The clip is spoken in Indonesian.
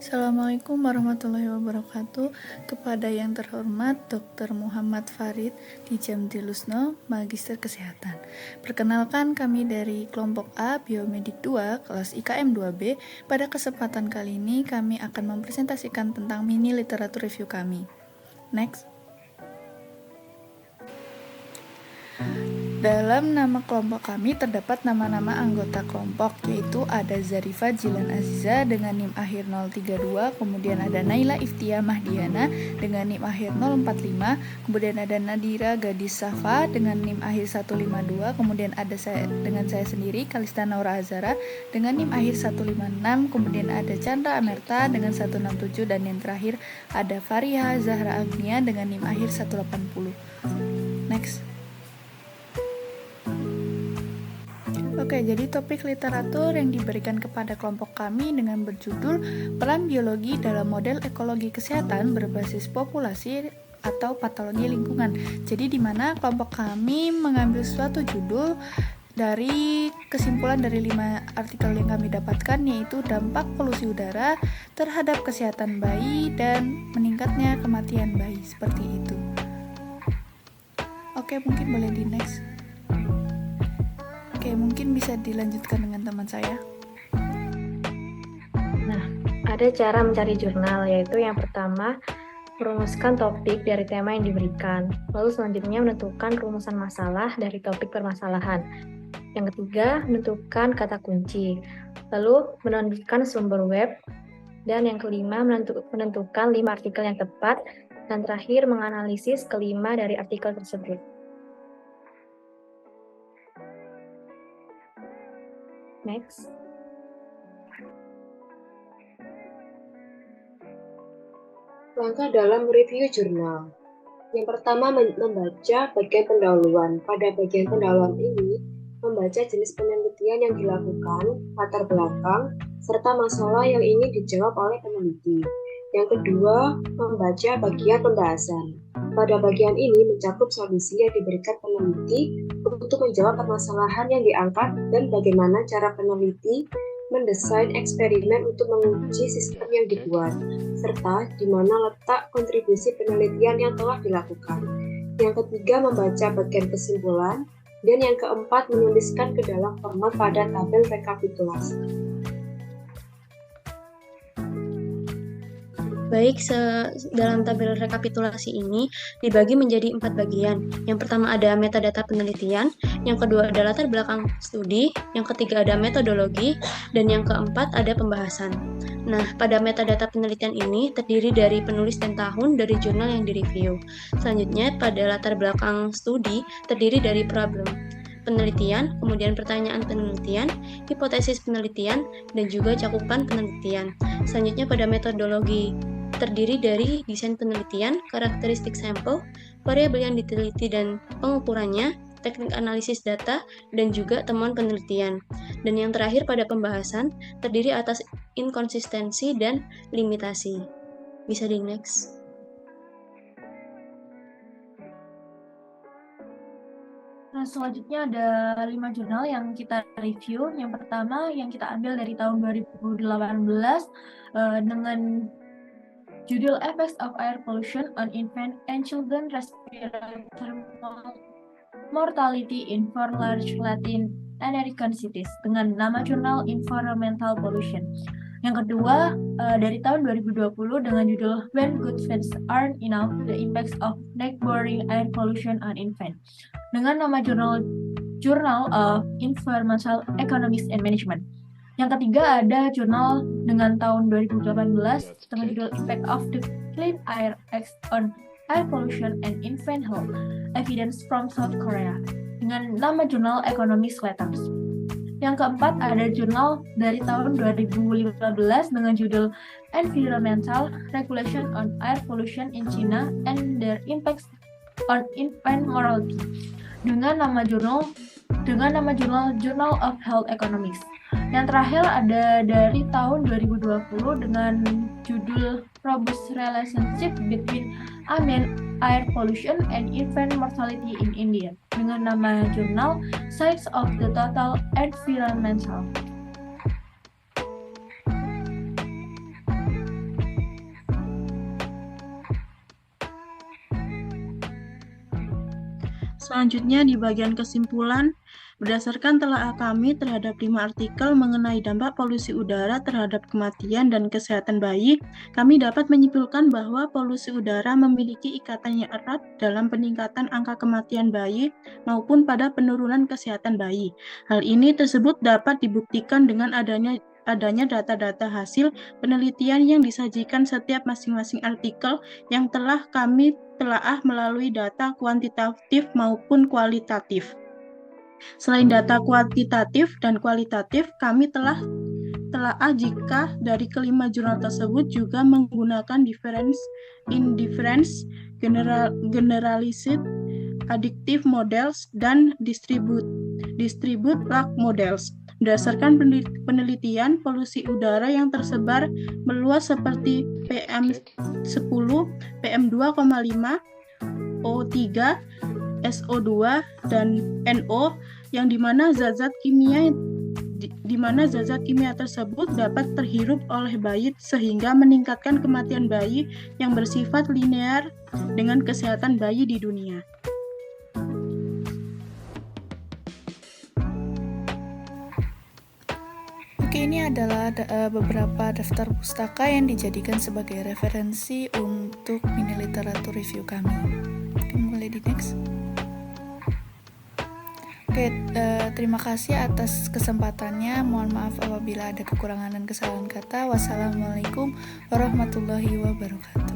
Assalamualaikum warahmatullahi wabarakatuh. Kepada yang terhormat Dr. Muhammad Farid Dijamdilusno, Magister Kesehatan. Perkenalkan, kami dari kelompok A Biomedik 2 kelas IKM 2B. Pada kesempatan kali ini kami akan mempresentasikan tentang mini literatur review kami. Next. Dalam nama kelompok kami terdapat nama-nama anggota kelompok, yaitu ada Zarifa Jilan Aziza dengan NIM akhir 032, kemudian ada Naila Iftia Mahdiana dengan NIM akhir 045, kemudian ada Nadira Gadis Safa dengan NIM akhir 152, kemudian ada saya sendiri Kalista Naura Azara dengan NIM akhir 156, kemudian ada Chandra Amerta dengan 167, dan yang terakhir ada Fariha Zahra Agnia dengan NIM akhir 180. Next. Oke, jadi topik literatur yang diberikan kepada kelompok kami dengan berjudul Peran Biologi dalam Model Ekologi Kesehatan Berbasis Populasi atau Patologi Lingkungan. Jadi di mana kelompok kami mengambil suatu judul dari kesimpulan dari 5 artikel yang kami dapatkan, yaitu dampak polusi udara terhadap kesehatan bayi dan meningkatnya kematian bayi, seperti itu. Oke, mungkin boleh di next. Oke, mungkin bisa dilanjutkan dengan teman saya. Nah, ada cara mencari jurnal, yaitu yang pertama, merumuskan topik dari tema yang diberikan. Lalu selanjutnya menentukan rumusan masalah dari topik permasalahan. Yang ketiga, menentukan kata kunci. Lalu menentukan sumber web. Dan yang kelima, menentukan 5 artikel yang tepat. Dan terakhir, menganalisis kelima dari artikel tersebut. Next. Langkah dalam review jurnal. Yang pertama, membaca bagian pendahuluan. Pada bagian pendahuluan ini, membaca jenis penelitian yang dilakukan, latar belakang, serta masalah yang ingin dijawab oleh peneliti. Yang kedua, membaca bagian pembahasan. Pada bagian ini mencakup solusi yang diberikan peneliti untuk menjawab permasalahan yang diangkat dan bagaimana cara peneliti mendesain eksperimen untuk menguji sistem yang dibuat, serta di mana letak kontribusi penelitian yang telah dilakukan. Yang ketiga, membaca bagian kesimpulan, dan yang keempat, menuliskan ke dalam format pada tabel rekapitulasi. Baik, dalam tabel rekapitulasi ini dibagi menjadi 4 bagian. Yang pertama ada metadata penelitian, yang kedua ada latar belakang studi, yang ketiga ada metodologi, dan yang keempat ada pembahasan. Nah, pada metadata penelitian ini terdiri dari penulis dan tahun dari jurnal yang direview. Selanjutnya, pada latar belakang studi terdiri dari problem penelitian, kemudian pertanyaan penelitian, hipotesis penelitian, dan juga cakupan penelitian. Selanjutnya pada metodologi terdiri dari desain penelitian, karakteristik sampel, variabel yang diteliti dan pengukurannya, teknik analisis data, dan juga temuan penelitian. Dan yang terakhir pada pembahasan terdiri atas inkonsistensi dan limitasi. Bisa di next. Nah, selanjutnya ada 5 jurnal yang kita review. Yang pertama yang kita ambil dari tahun 2018 dengan judul Effects of Air Pollution on Infant and Children Respiratory Mortality in 4 Large Latin American Cities dengan nama jurnal Environmental Pollution. Yang kedua dari tahun 2020 dengan judul When Good Feeds Aren't Enough, The Impacts of Neck-Boring Air Pollution on Infant dengan nama Journal of Environmental Economics and Management. Yang ketiga ada jurnal dengan tahun 2018 dengan judul Impact of the Clean Air Act on Air Pollution and Infant Health, Evidence from South Korea dengan nama jurnal Economics Letters. Yang keempat ada jurnal dari tahun 2015 dengan judul Environmental Regulation on Air Pollution in China and Their Impacts on Infant Mortality dengan nama jurnal Journal of Health Economics. Yang terakhir ada dari tahun 2020 dengan judul Robust Relationship Between Ambient Air Pollution and Infant Mortality in India dengan nama jurnal Science of the Total Environmental. Selanjutnya di bagian kesimpulan, berdasarkan telaah kami terhadap 5 artikel mengenai dampak polusi udara terhadap kematian dan kesehatan bayi, kami dapat menyimpulkan bahwa polusi udara memiliki ikatan yang erat dalam peningkatan angka kematian bayi maupun pada penurunan kesehatan bayi. Hal ini tersebut dapat dibuktikan dengan adanya data-data hasil penelitian yang disajikan setiap masing-masing artikel yang telah kami telaah melalui data kuantitatif maupun kualitatif. Selain data kuantitatif dan kualitatif, kami telah telaah jika dari kelima jurnal tersebut juga menggunakan indifference, generalized, addictive models, dan distribute lag models. Berdasarkan penelitian, polusi udara yang tersebar meluas seperti PM10, PM2,5, O3, SO2, dan NO, yang dimana zat-zat kimia tersebut dapat terhirup oleh bayi sehingga meningkatkan kematian bayi yang bersifat linear dengan kesehatan bayi di dunia. Oke, ini adalah beberapa daftar pustaka yang dijadikan sebagai referensi untuk mini literatur review kami. Oke, mulai di next. Oke, terima kasih atas kesempatannya. Mohon maaf apabila ada kekurangan dan kesalahan kata. Wassalamualaikum warahmatullahi wabarakatuh.